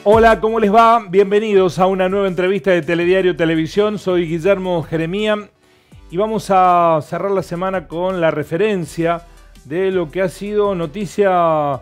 Hola, ¿cómo les va? Bienvenidos a una nueva entrevista de Telediario Televisión. Soy Guillermo Jeremía y vamos a cerrar la semana con la referencia de lo que ha sido noticia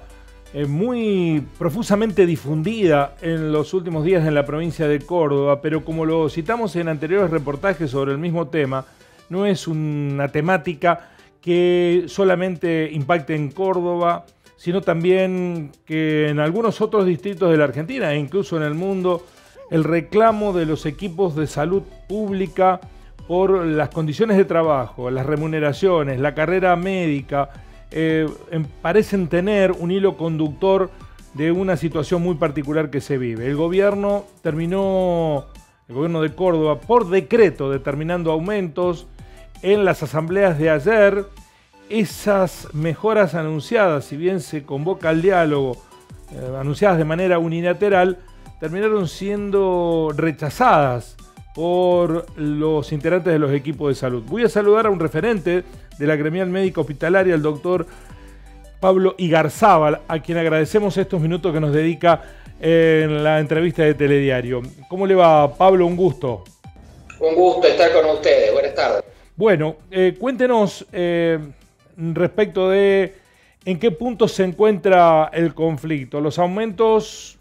muy profusamente difundida en los últimos días en la provincia de Córdoba, pero como lo citamos en anteriores reportajes sobre el mismo tema, no es una temática que solamente impacte en Córdoba, sino también que en algunos otros distritos de la Argentina e incluso en el mundo, el reclamo de los equipos de salud pública por las condiciones de trabajo, las remuneraciones, la carrera médica, parecen tener un hilo conductor de una situación muy particular que se vive. El gobierno de Córdoba, por decreto, determinando aumentos en las asambleas de ayer. Esas mejoras anunciadas, si bien se convoca al diálogo, anunciadas de manera unilateral, terminaron siendo rechazadas por los integrantes de los equipos de salud. Voy a saludar a un referente de la gremial médica hospitalaria, el doctor Pablo Igarzábal, a quien agradecemos estos minutos que nos dedica en la entrevista de Telediario. ¿Cómo le va, Pablo? Un gusto. Un gusto estar con ustedes. Buenas tardes. Bueno, cuéntenos respecto de en qué punto se encuentra el conflicto. Los aumentos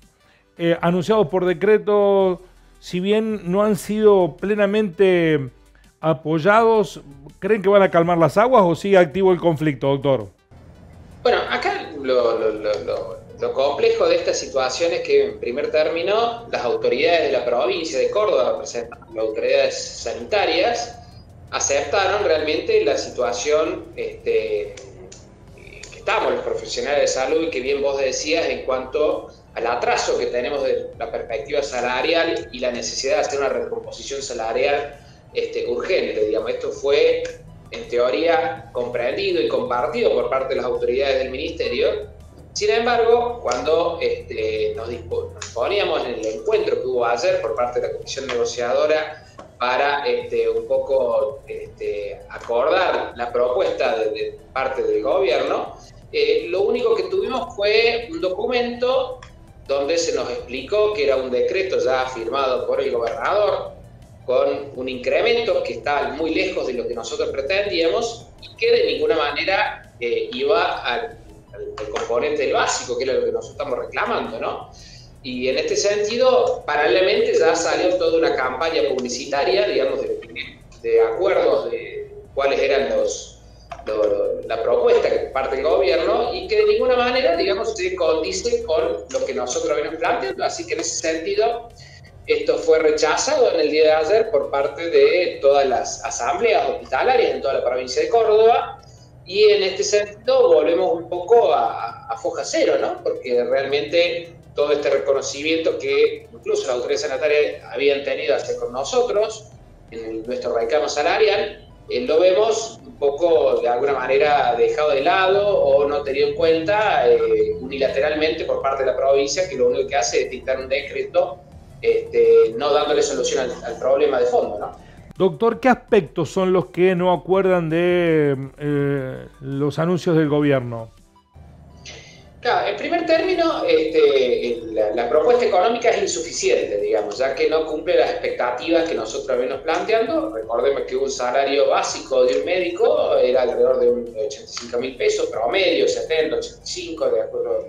anunciados por decreto, si bien no han sido plenamente apoyados, ¿creen que van a calmar las aguas o sigue activo el conflicto, doctor? Bueno, acá lo complejo de esta situación es que, en primer término, las autoridades de la provincia de Córdoba, representando las autoridades sanitarias, aceptaron realmente la situación que estamos los profesionales de salud y que bien vos decías en cuanto al atraso que tenemos de la perspectiva salarial y la necesidad de hacer una recomposición salarial urgente. Digamos, esto fue en teoría comprendido y compartido por parte de las autoridades del ministerio. Sin embargo, cuando nos poníamos en el encuentro que hubo ayer por parte de la comisión negociadora para un poco acordar la propuesta de parte del gobierno, lo único que tuvimos fue un documento donde se nos explicó que era un decreto ya firmado por el gobernador con un incremento que está muy lejos de lo que nosotros pretendíamos y que de ninguna manera iba al componente del básico, que era lo que nosotros estamos reclamando, ¿no? Y en este sentido, paralelamente ya salió toda una campaña publicitaria, digamos, de acuerdos de cuáles eran la propuesta que parte del gobierno y que de ninguna manera, digamos, se condice con lo que nosotros venimos planteando. Así que en ese sentido, esto fue rechazado en el día de ayer por parte de todas las asambleas hospitalarias en toda la provincia de Córdoba. Y en este sentido volvemos un poco a foja cero, ¿no? Porque realmente todo este reconocimiento que incluso las autoridades sanitarias habían tenido hacia con nosotros en nuestro reclamo salarial, lo vemos un poco de alguna manera dejado de lado o no tenido en cuenta unilateralmente por parte de la provincia, que lo único que hace es dictar un decreto no dándole solución al problema de fondo, ¿no? Doctor, ¿qué aspectos son los que no acuerdan de los anuncios del gobierno? Claro, en primer término, la propuesta económica es insuficiente, digamos, ya que no cumple las expectativas que nosotros venimos planteando. Recordemos que un salario básico de un médico era alrededor de 85.000 pesos promedio, 70, 85, de acuerdo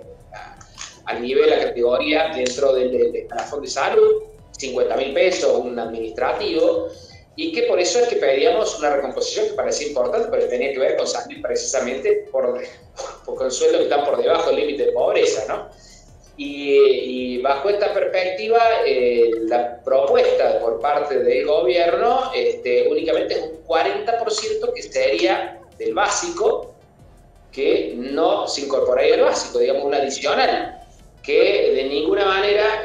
al nivel, la categoría dentro del escalafón de salud, 50.000 pesos un administrativo, y que por eso es que pedíamos una recomposición que parecía importante, pero tenía que ver con salir precisamente con sueldos que están por debajo del límite de pobreza, ¿no? Y bajo esta perspectiva, la propuesta por parte del gobierno únicamente es un 40% que sería del básico, que no se incorporaría al básico, digamos un adicional, que de ninguna manera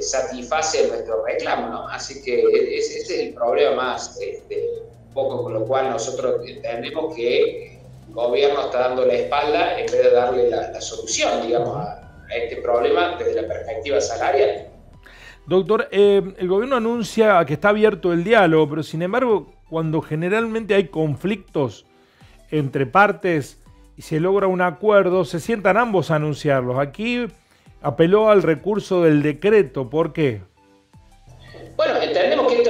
satisface nuestro reclamo, ¿no? Así que ese es el problema más, un poco con lo cual nosotros entendemos que el gobierno está dando la espalda en vez de darle la solución, digamos, a este problema desde la perspectiva salarial. Doctor, el gobierno anuncia que está abierto el diálogo, pero sin embargo, cuando generalmente hay conflictos entre partes y se logra un acuerdo, se sientan ambos a anunciarlos. Aquí apeló al recurso del decreto. ¿Por qué? Bueno, entendemos que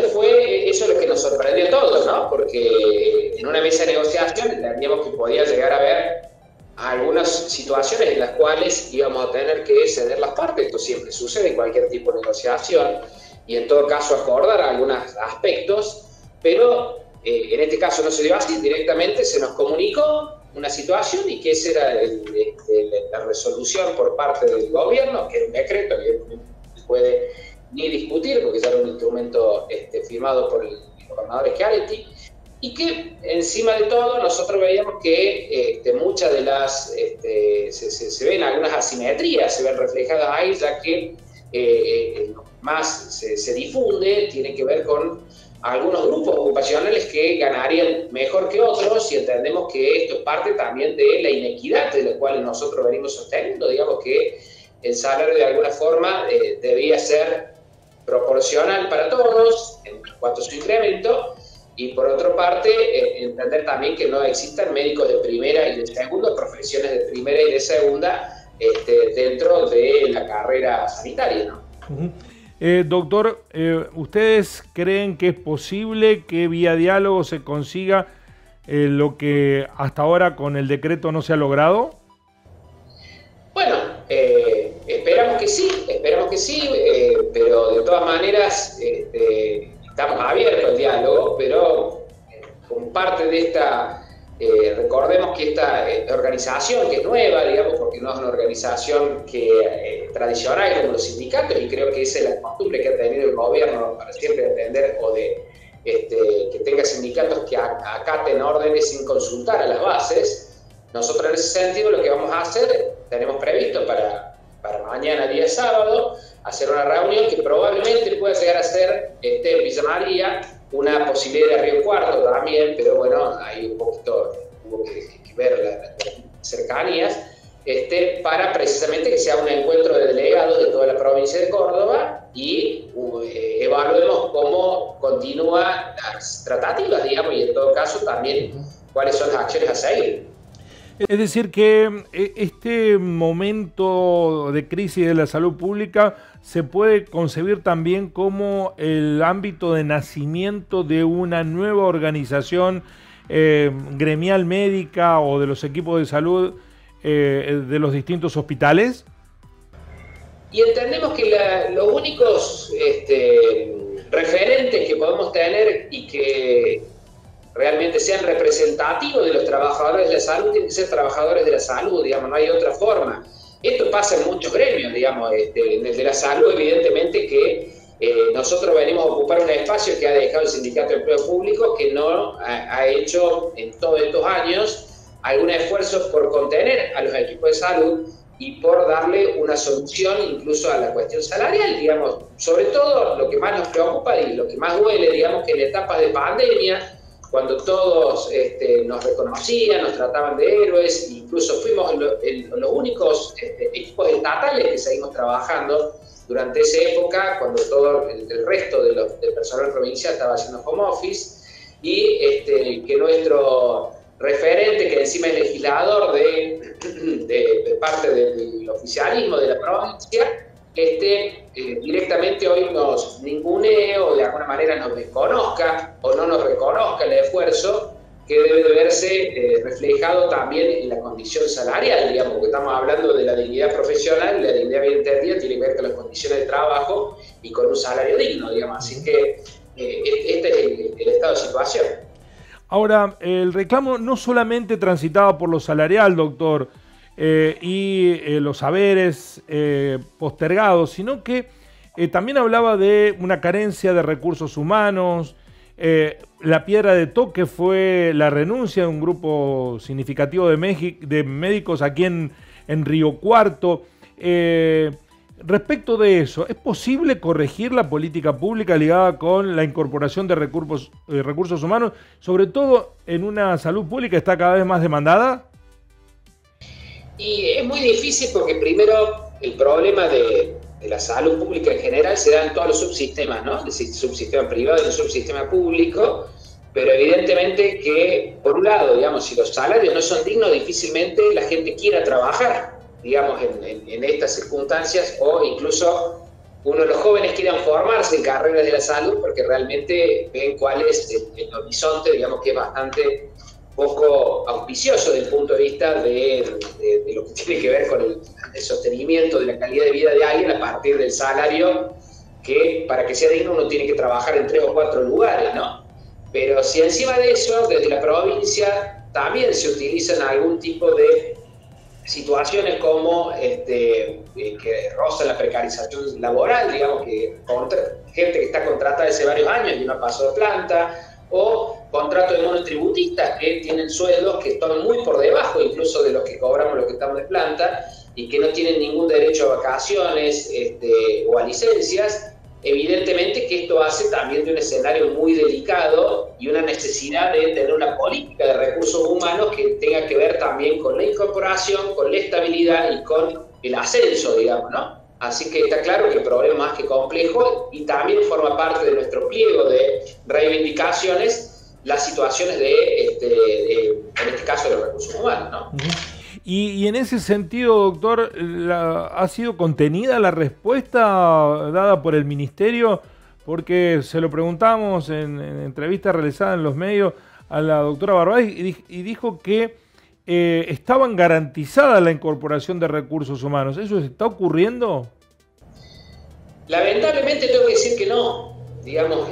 eso es lo que nos sorprendió a todos, ¿no? Porque en una mesa de negociación entendíamos que podía llegar a haber algunas situaciones en las cuales íbamos a tener que ceder las partes. Esto siempre sucede en cualquier tipo de negociación y en todo caso acordar algunos aspectos, pero en este caso no se dio así, directamente se nos comunicó una situación y que esa era la resolución por parte del gobierno, que era un decreto que no se puede ni discutir porque ya era un instrumento firmado por el gobernador Schiaretti, y que encima de todo nosotros veíamos que muchas de las se ven algunas asimetrías, se ven reflejadas ahí, ya que lo que más se difunde tiene que ver con algunos grupos ocupacionales que ganarían mejor que otros, y entendemos que esto es parte también de la inequidad de la cual nosotros venimos sosteniendo. Digamos que el salario de alguna forma debía ser proporcional para todos en cuanto a su incremento, y por otra parte entender también que no existan médicos de primera y de segunda, profesiones de primera y de segunda dentro de la carrera sanitaria, ¿no? Doctor, ¿ustedes creen que es posible que vía diálogo se consiga lo que hasta ahora con el decreto no se ha logrado? Bueno, esperamos que sí, pero de todas maneras estamos abiertos al diálogo, pero como parte de esta, recordemos que esta organización, que es nueva, digamos, porque no es una organización tradicional como los sindicatos, y creo que esa es la costumbre que ha tenido el gobierno para siempre atender, o que tenga sindicatos que acaten órdenes sin consultar a las bases. Nosotros en ese sentido lo que vamos a hacer, tenemos previsto para mañana, día sábado, hacer una reunión que probablemente pueda llegar a ser en Villa María, una posibilidad de Río Cuarto también, pero bueno, ahí un poquito hubo que ver las cercanías, para precisamente que sea un encuentro de delegados de toda la provincia de Córdoba y evaluemos cómo continúan las tratativas, digamos, y en todo caso también cuáles son las acciones a seguir. Es decir, que este momento de crisis de la salud pública se puede concebir también como el ámbito de nacimiento de una nueva organización gremial médica o de los equipos de salud de los distintos hospitales. Y entendemos que los únicos referentes que podemos tener y que realmente sean representativos de los trabajadores de la salud, tienen que ser trabajadores de la salud, digamos, no hay otra forma. Esto pasa en muchos gremios, digamos, en el de la salud, evidentemente que nosotros venimos a ocupar un espacio que ha dejado el Sindicato de Empleo Público, que no ha hecho en todos estos años algún esfuerzo por contener a los equipos de salud y por darle una solución incluso a la cuestión salarial, digamos. Sobre todo lo que más nos preocupa y lo que más duele, digamos, que en etapas de pandemia, cuando todos nos reconocían, nos trataban de héroes, incluso fuimos los únicos equipos estatales que seguimos trabajando durante esa época, cuando todo el resto del personal provincial estaba haciendo home office, y que nuestro referente, que encima es legislador de parte del oficialismo de la provincia, directamente hoy nos ningunee o de alguna manera nos desconozca o no nos reconozca el esfuerzo que debe de verse reflejado también en la condición salarial, digamos, porque estamos hablando de la dignidad profesional, y la dignidad bien entendida tiene que ver con las condiciones de trabajo y con un salario digno, digamos. Así que este es el estado de situación. Ahora, el reclamo no solamente transitaba por lo salarial, doctor, y los haberes postergados, sino que también hablaba de una carencia de recursos humanos. La piedra de toque fue la renuncia de un grupo significativo de médicos aquí en Río Cuarto. Respecto de eso, ¿es posible corregir la política pública ligada con la incorporación de recursos humanos, sobre todo en una salud pública que está cada vez más demandada? Y es muy difícil porque primero el problema de la salud pública en general se da en todos los subsistemas, ¿no? El subsistema privado y el subsistema público, pero evidentemente que, por un lado, digamos, si los salarios no son dignos, difícilmente la gente quiera trabajar. digamos, en estas circunstancias, o incluso uno de los jóvenes quieran formarse en carreras de la salud porque realmente ven cuál es el horizonte, digamos, que es bastante poco auspicioso desde el punto de vista de lo que tiene que ver con el sostenimiento de la calidad de vida de alguien a partir del salario, que para que sea digno uno tiene que trabajar en 3 o 4 lugares, ¿no? Pero si encima de eso, desde la provincia, también se utilizan algún tipo de situaciones como que rozan la precarización laboral, digamos, que gente que está contratada hace varios años y no ha pasado de planta, o contratos de monotributistas que tienen sueldos que están muy por debajo incluso de los que cobramos los que estamos de planta y que no tienen ningún derecho a vacaciones o a licencias. Evidentemente que esto hace también de un escenario muy delicado y una necesidad de tener una política de recursos humanos que tenga que ver también con la incorporación, con la estabilidad y con el ascenso, digamos, ¿no? Así que está claro que el problema es más que complejo y también forma parte de nuestro pliego de reivindicaciones las situaciones en este caso, de los recursos humanos, ¿no? Y en ese sentido, doctor, ¿ha sido contenida la respuesta dada por el Ministerio? Porque se lo preguntamos en entrevistas realizadas en los medios a la doctora Barbay y dijo que estaban garantizadas la incorporación de recursos humanos. ¿Eso está ocurriendo? Lamentablemente tengo que decir que no. Digamos,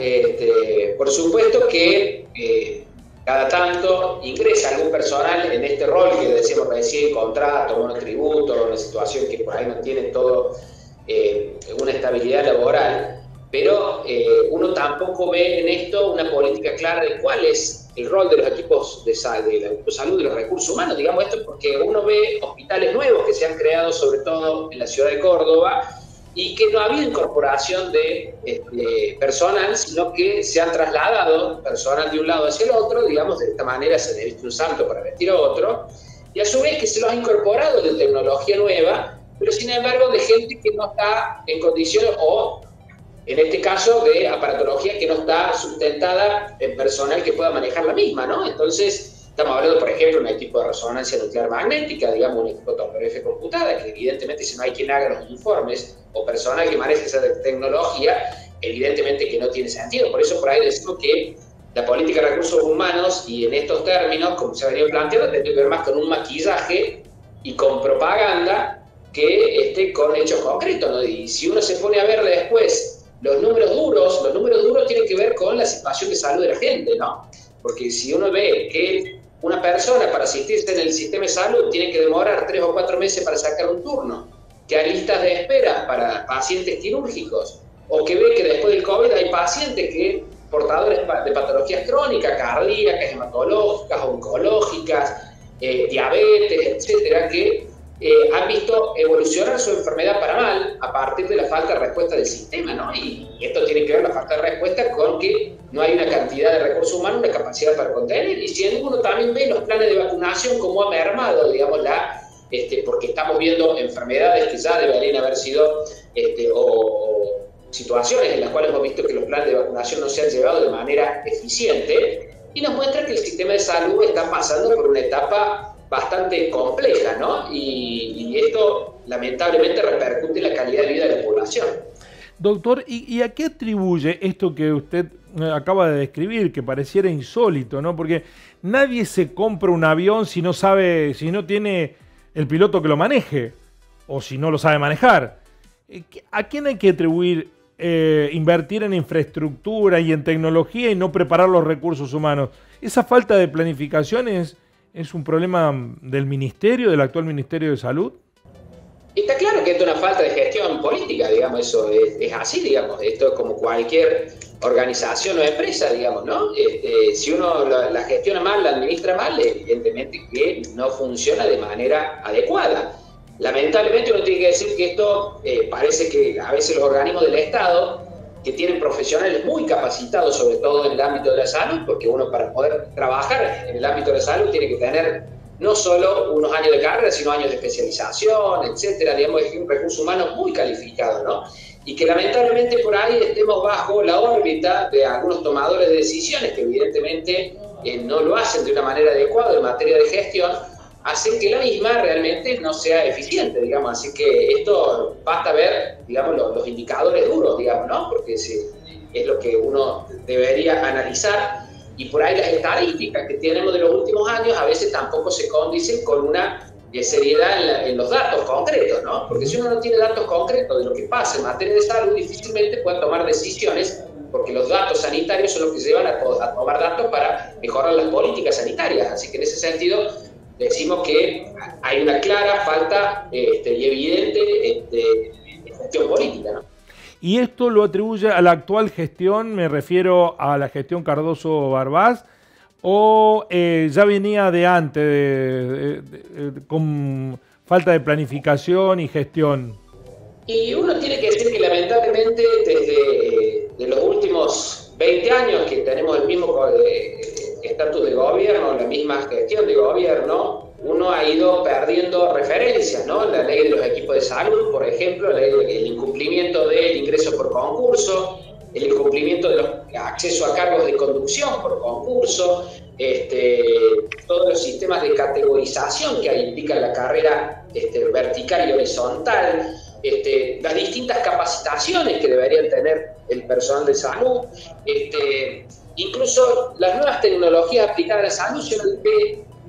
por supuesto que cada tanto ingresa algún personal en este rol que decíamos recién, contrato, monotributo, una situación que por ahí no tiene todo una estabilidad laboral, pero uno tampoco ve en esto una política clara de cuál es el rol de los equipos de salud y los recursos humanos, digamos esto, porque uno ve hospitales nuevos que se han creado, sobre todo en la ciudad de Córdoba, y que no ha habido incorporación de personal, sino que se han trasladado personal de un lado hacia el otro, digamos, de esta manera se le viste un santo para vestir a otro, y a su vez que se los ha incorporado de tecnología nueva, pero sin embargo de gente que no está en condiciones, o en este caso de aparatología que no está sustentada en personal que pueda manejar la misma, ¿no? Entonces, estamos hablando, por ejemplo, de un equipo de resonancia nuclear magnética, digamos, un equipo de tomografía computada, que evidentemente si no hay quien haga los informes, o personal que maneje esa tecnología, evidentemente que no tiene sentido. Por eso por ahí decimos que la política de recursos humanos, y en estos términos, como se ha venido planteando, tiene que ver más con un maquillaje y con propaganda que con hechos concretos, ¿no? Y si uno se pone a ver después los números duros tienen que ver con la situación de salud de la gente, ¿no? Porque si uno ve que una persona para asistirse en el sistema de salud tiene que demorar 3 o 4 meses para sacar un turno, que hay listas de espera para pacientes quirúrgicos, o que ve que después del COVID hay pacientes que portadores de patologías crónicas, cardíacas, hematológicas, oncológicas, diabetes, etcétera, que han visto evolucionar su enfermedad para mal a partir de la falta de respuesta del sistema, ¿no? Y esto tiene que ver la falta de respuesta con que no hay una cantidad de recursos humanos, una capacidad para contener, y si uno también ve los planes de vacunación como ha mermado, digamos, porque estamos viendo enfermedades que ya deberían haber sido, o situaciones en las cuales hemos visto que los planes de vacunación no se han llevado de manera eficiente, y nos muestra que el sistema de salud está pasando por una etapa bastante compleja, ¿no? Y esto lamentablemente repercute en la calidad de vida de la población. Doctor, ¿y a qué atribuye esto que usted acaba de describir, que pareciera insólito, ¿no? Porque nadie se compra un avión si no tiene el piloto que lo maneje, o si no lo sabe manejar. ¿A quién hay que atribuir invertir en infraestructura y en tecnología y no preparar los recursos humanos? ¿Esa falta de planificación es un problema del ministerio, del actual Ministerio de Salud? Está claro que esto es una falta de gestión política, digamos, eso es así, digamos, esto es como cualquier organización o empresa, digamos, ¿no? Si uno la gestiona mal, la administra mal, evidentemente que no funciona de manera adecuada. Lamentablemente uno tiene que decir que esto parece que a veces los organismos del Estado, que tienen profesionales muy capacitados, sobre todo en el ámbito de la salud, porque uno para poder trabajar en el ámbito de la salud tiene que tener no solo unos años de carrera, sino años de especialización, etcétera, digamos, es un recurso humano muy calificado, ¿no? Y que lamentablemente por ahí estemos bajo la órbita de algunos tomadores de decisiones que evidentemente no lo hacen de una manera adecuada en materia de gestión, hacen que la misma realmente no sea eficiente, digamos. Así que esto basta ver, digamos, los indicadores duros, digamos, ¿no? Porque es lo que uno debería analizar, y por ahí las estadísticas que tenemos de los últimos años a veces tampoco se condicen con una seriedad en los datos concretos, ¿no? Porque si uno no tiene datos concretos de lo que pasa en materia de salud, difícilmente puede tomar decisiones, porque los datos sanitarios son los que llevan a tomar datos para mejorar las políticas sanitarias. Así que en ese sentido decimos que hay una clara falta y evidente gestión política, ¿no? ¿Y esto lo atribuye a la actual gestión, me refiero a la gestión Cardoso-Barbás, o ya venía de antes, con falta de planificación y gestión? Y uno tiene que decir que lamentablemente desde de los últimos 20 años que tenemos el mismo estatus de gobierno, la misma gestión de gobierno, uno ha ido perdiendo referencias, ¿no? La ley de los equipos de salud, por ejemplo, el incumplimiento del ingreso por concurso, el incumplimiento de los acceso a cargos de conducción por concurso, todos los sistemas de categorización que implican la carrera vertical y horizontal, las distintas capacitaciones que deberían tener el personal de salud, incluso las nuevas tecnologías aplicadas a la salud,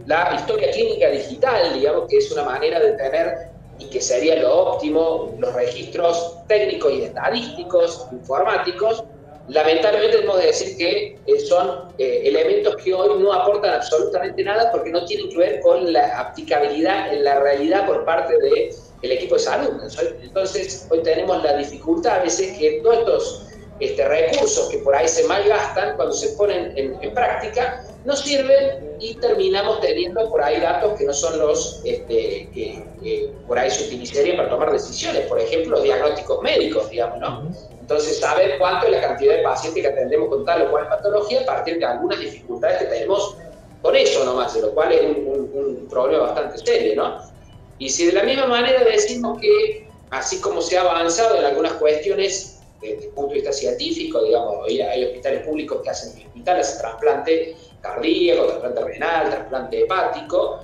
la historia clínica digital, digamos, que es una manera de tener, y que sería lo óptimo, los registros técnicos y estadísticos, informáticos. Lamentablemente tenemos que decir que son elementos que hoy no aportan absolutamente nada, porque no tienen que ver con la aplicabilidad en la realidad por parte del equipo de salud. Entonces hoy tenemos la dificultad a veces que todos estos recursos que por ahí se malgastan, cuando se ponen en práctica, no sirven, y terminamos teniendo por ahí datos que no son los que por ahí se utilizarían para tomar decisiones. Por ejemplo, los diagnósticos médicos, digamos, ¿no? Entonces, saber cuánto es la cantidad de pacientes que atendemos con tal o cual patología a partir de algunas dificultades que tenemos con eso nomás, de lo cual es un problema bastante serio, ¿no? Y si de la misma manera decimos que, así como se ha avanzado en algunas cuestiones desde el punto de vista científico, digamos, hoy hay hospitales públicos que hacen trasplante cardíaco, trasplante renal, trasplante hepático,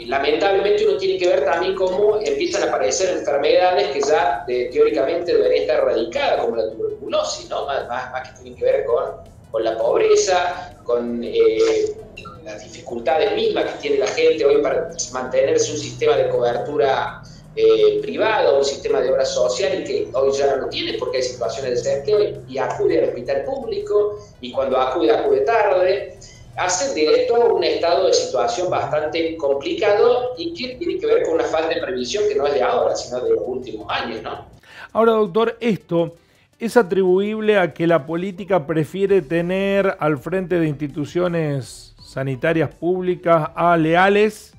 lamentablemente uno tiene que ver también cómo empiezan a aparecer enfermedades que ya teóricamente deberían estar erradicadas, como la tuberculosis, ¿no? Más que tienen que ver con la pobreza, con las dificultades mismas que tiene la gente hoy para mantenerse un sistema de cobertura privado, un sistema de obra social, y que hoy ya no lo tiene porque hay situaciones de desempleo y acude al hospital público, y cuando acude tarde. Hacen de esto un estado de situación bastante complicado, y que tiene que ver con una falta de previsión que no es de ahora, sino de los últimos años, ¿no? Ahora, doctor, ¿esto es atribuible a que la política prefiere tener al frente de instituciones sanitarias públicas a leales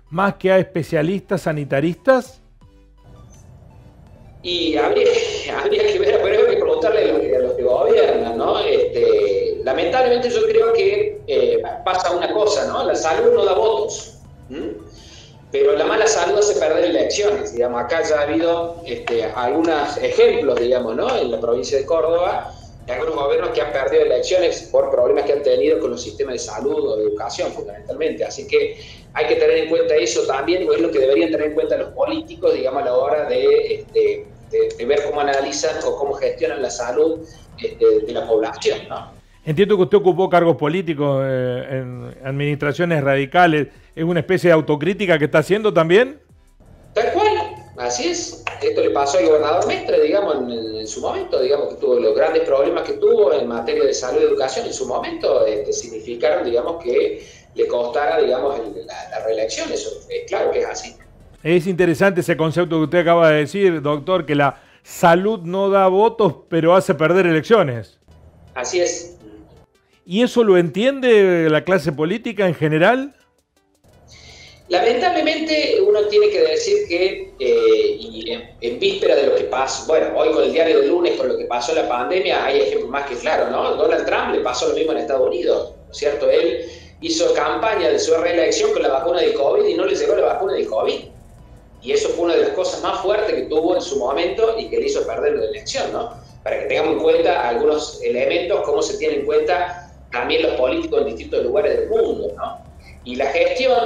más que a especialistas sanitaristas? Y habría que ver, pero hay que preguntarle a los que gobiernan, ¿no? Lamentablemente yo creo que pasa una cosa, ¿no? La salud no da votos, pero la mala salud hace perder elecciones, digamos. Acá ya ha habido algunos ejemplos, digamos, ¿no? En la provincia de Córdoba, de algunos gobiernos que han perdido elecciones por problemas que han tenido con los sistemas de salud o de educación, fundamentalmente. Así que hay que tener en cuenta eso también, o es lo que deberían tener en cuenta los políticos, digamos, a la hora de ver cómo analizan o cómo gestionan la salud de la población, ¿no? Entiendo que usted ocupó cargos políticos en administraciones radicales. ¿Es una especie de autocrítica que está haciendo también? Tal cual, así es. Esto le pasó al gobernador Mestre, digamos, en su momento, digamos, que tuvo los grandes problemas que tuvo en materia de salud y educación en su momento, significaron, digamos, que le costara, digamos, la reelección. Eso claro que es así. Es interesante ese concepto que usted acaba de decir, doctor, que la salud no da votos, pero hace perder elecciones. Así es. ¿Y eso lo entiende la clase política en general? Lamentablemente uno tiene que decir que, y en víspera de lo que pasó, bueno, hoy con el diario del lunes, con lo que pasó en la pandemia, hay ejemplos más que claros, ¿no? Donald Trump le pasó lo mismo en Estados Unidos, ¿no es cierto? Él hizo campaña de su reelección con la vacuna del COVID y no le llegó la vacuna del COVID. Y eso fue una de las cosas más fuertes que tuvo en su momento y que le hizo perder la elección, ¿no? Para que tengamos en cuenta algunos elementos, cómo se tienen en cuenta también los políticos en distintos lugares del mundo, ¿no? Y la gestión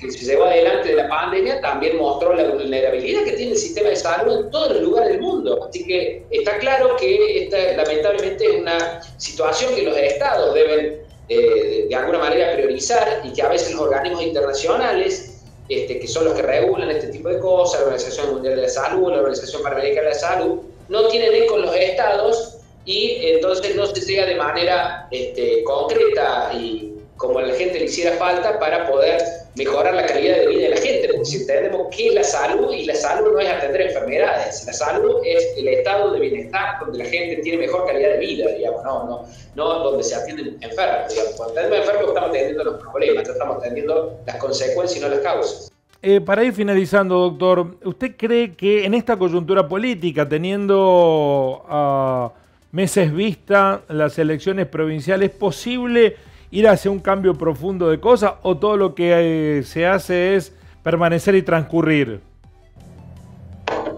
que se llevó adelante de la pandemia también mostró la vulnerabilidad que tiene el sistema de salud en todos los lugares del mundo. Así que está claro que esta lamentablemente es una situación que los estados deben de alguna manera priorizar, y que a veces los organismos internacionales, que son los que regulan este tipo de cosas, la Organización Mundial de la Salud, la Organización Panamericana de la Salud, no tienen eco en los estados, y entonces no se llega de manera concreta y como a la gente le hiciera falta para poder mejorar la calidad de vida de la gente, porque si entendemos qué es la salud, y la salud no es atender enfermedades, la salud es el estado de bienestar donde la gente tiene mejor calidad de vida, digamos, no donde se atienden enfermos, digamos. Cuando atendemos enfermos estamos atendiendo los problemas, estamos atendiendo las consecuencias y no las causas. Para ir finalizando, doctor, ¿usted cree que en esta coyuntura política, teniendo a meses vista las elecciones provinciales, es posible ir hacia un cambio profundo de cosas, o todo lo que se hace es permanecer y transcurrir?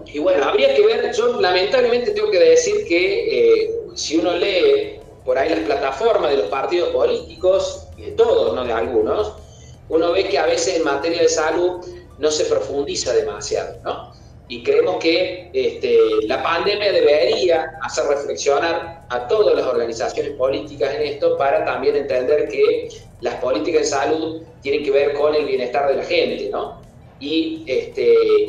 Y bueno, habría que ver. Yo lamentablemente tengo que decir que si uno lee por ahí las plataformas de los partidos políticos, y de todos, no de algunos, uno ve que a veces en materia de salud no se profundiza demasiado, ¿no? Y creemos que la pandemia debería hacer reflexionar a todas las organizaciones políticas en esto, para también entender que las políticas de salud tienen que ver con el bienestar de la gente, ¿no? Y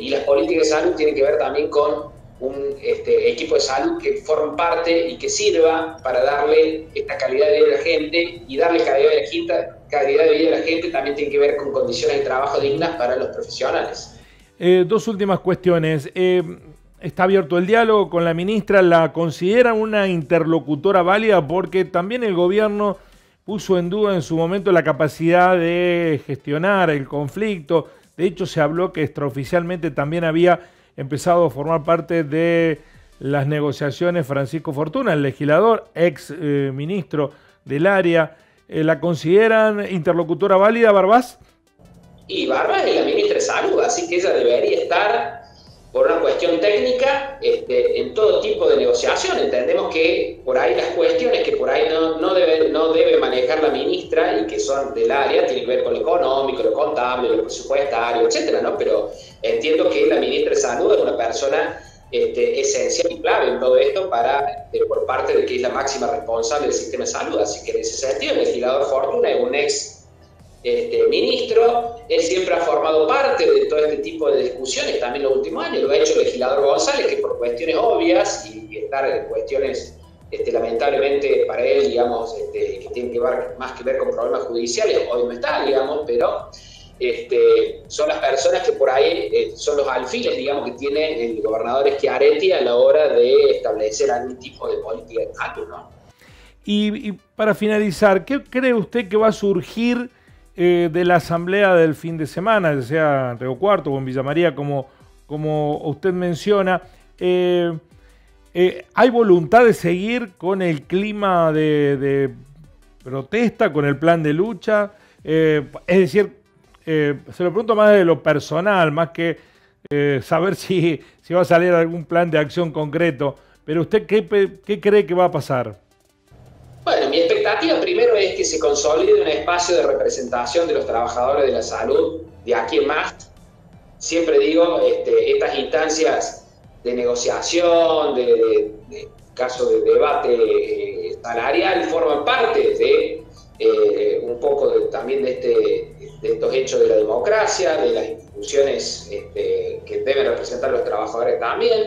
las políticas de salud tienen que ver también con un equipo de salud que forme parte y que sirva para darle esta calidad de vida a la gente, y darle calidad de vida a la gente también tiene que ver con condiciones de trabajo dignas para los profesionales. Dos últimas cuestiones. Está abierto el diálogo con la ministra. ¿La consideran una interlocutora válida? Porque también el gobierno puso en duda en su momento la capacidad de gestionar el conflicto. De hecho, se habló que extraoficialmente también había empezado a formar parte de las negociaciones Francisco Fortuna, el legislador, ex ministro del área. ¿La consideran interlocutora válida, Barbás? Y Barbás es la ministra de Salud, así que ella debería estar, por una cuestión técnica, en todo tipo de negociación. Entendemos que por ahí las cuestiones que por ahí no debe manejar la ministra, y que son del área, tienen que ver con lo económico, lo contable, lo presupuestario, etcétera, ¿no? Pero entiendo que la ministra de Salud es una persona esencial y clave en todo esto, por parte de que es la máxima responsable del sistema de salud. Así que en ese sentido, el legislador Fortuna es un ex ministro. Él siempre ha formado parte de todo este tipo de discusiones, también en los últimos años. Lo ha hecho el legislador González, que por cuestiones obvias y estar en cuestiones lamentablemente para él, digamos, que tienen que ver más que ver con problemas judiciales, hoy no está, digamos, pero son las personas que por ahí son los alfiles, digamos, que tiene el gobernador Schiaretti a la hora de establecer algún tipo de política de salud, ¿no? Y para finalizar, ¿qué cree usted que va a surgir de la asamblea del fin de semana, ya sea en Río Cuarto o en Villa María, como usted menciona? ¿Hay voluntad de seguir con el clima de protesta, con el plan de lucha? Es decir, se lo pregunto más de lo personal, más que saber si va a salir algún plan de acción concreto. Pero ¿usted qué cree que va a pasar? Bueno, mi expectativa primero es que se consolide un espacio de representación de los trabajadores de la salud de aquí en más. Siempre digo, estas instancias de negociación, de caso de debate salarial, forman parte de un poco también de estos hechos de la democracia, de las instituciones que deben representar a los trabajadores también.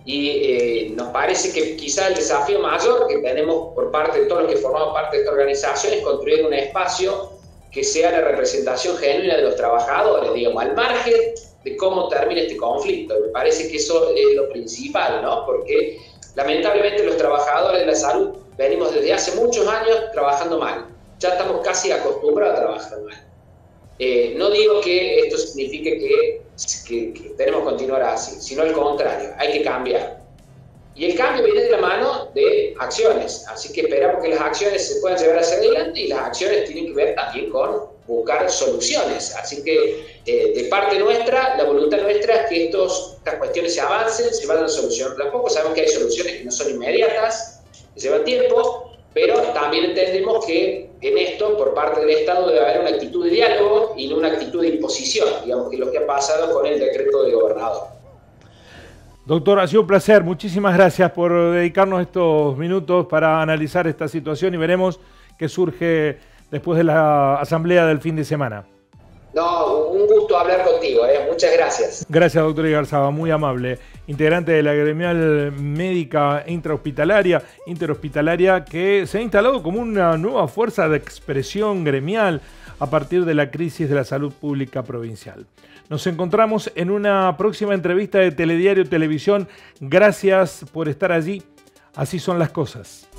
Y nos parece que quizá el desafío mayor que tenemos por parte de todos los que formamos parte de esta organización es construir un espacio que sea la representación genuina de los trabajadores, digamos, al margen de cómo termine este conflicto. Me parece que eso es lo principal, ¿no? Porque lamentablemente los trabajadores de la salud venimos desde hace muchos años trabajando mal. Ya estamos casi acostumbrados a trabajar mal. No digo que esto signifique que tenemos que continuar así, sino al contrario, hay que cambiar. Y el cambio viene de la mano de acciones, así que esperamos que las acciones se puedan llevar hacia adelante, y las acciones tienen que ver también con buscar soluciones. Así que de parte nuestra, la voluntad nuestra es que estas cuestiones se avancen, se vayan solucionando de a poco. Sabemos que hay soluciones que no son inmediatas, que llevan tiempo, Pero también entendemos que en esto, por parte del Estado, debe haber una actitud de diálogo y no una actitud de imposición, digamos, que es lo que ha pasado con el decreto del gobernador. Doctor, ha sido un placer. Muchísimas gracias por dedicarnos estos minutos para analizar esta situación y veremos qué surge después de la asamblea del fin de semana. No, un gusto hablar contigo, muchas gracias. Gracias, doctor Igarzábal, muy amable. Integrante de la gremial médica intrahospitalaria que se ha instalado como una nueva fuerza de expresión gremial a partir de la crisis de la salud pública provincial. Nos encontramos en una próxima entrevista de Telediario Televisión. Gracias por estar allí. Así son las cosas.